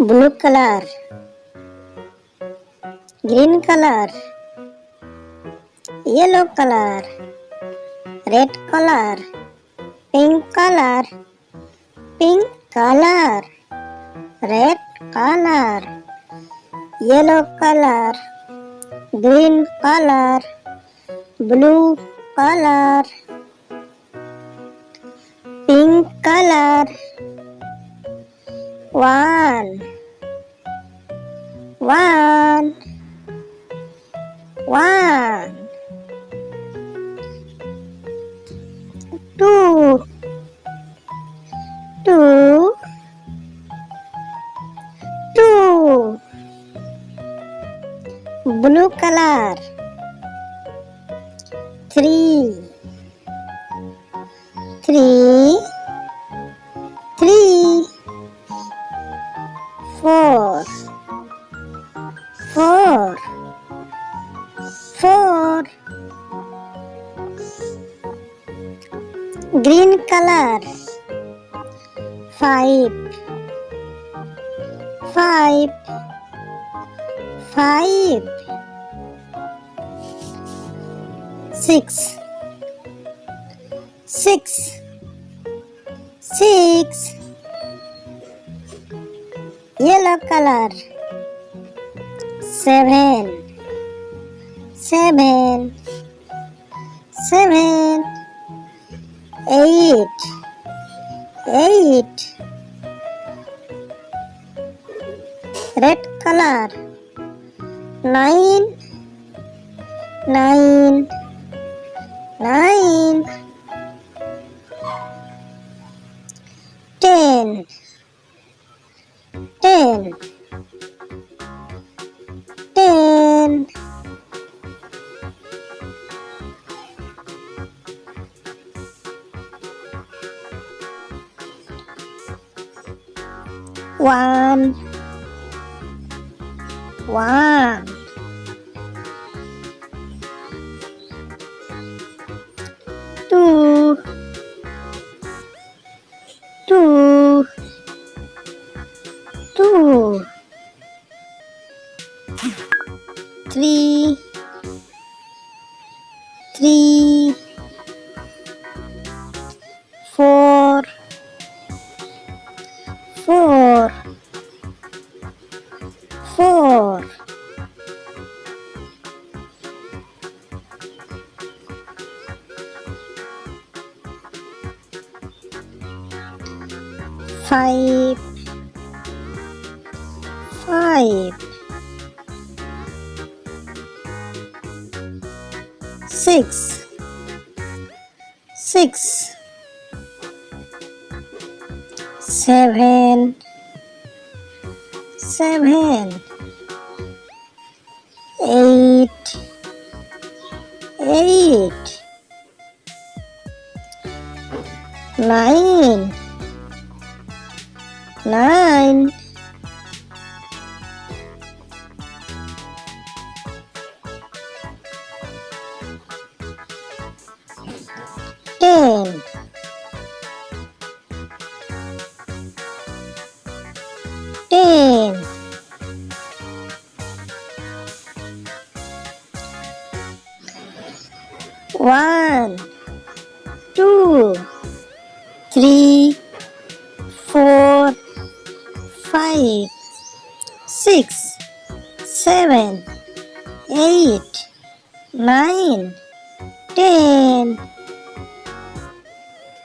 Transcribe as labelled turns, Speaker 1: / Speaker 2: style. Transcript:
Speaker 1: blue color, green color, yellow color, red color, pink color, pink color, red color, yellow color, green color, blue color, pink color. One, one, one. Two, two, two. Blue color. Three, three, three. Four, four, four. Green color. Five, five, five. Six, six, six. Yellow color. Seven, seven, seven. Eight, eight. Red color. Nine, nine, nine. 10, 10, 10. One, one. Two, two, two. Three, three. Four, four, four. Five, five. Six, six. Seven, seven. Eight, eight. Nine, nine. 10, 10. One, two, three, 4, 5, 6, 7, 8, 9, 10.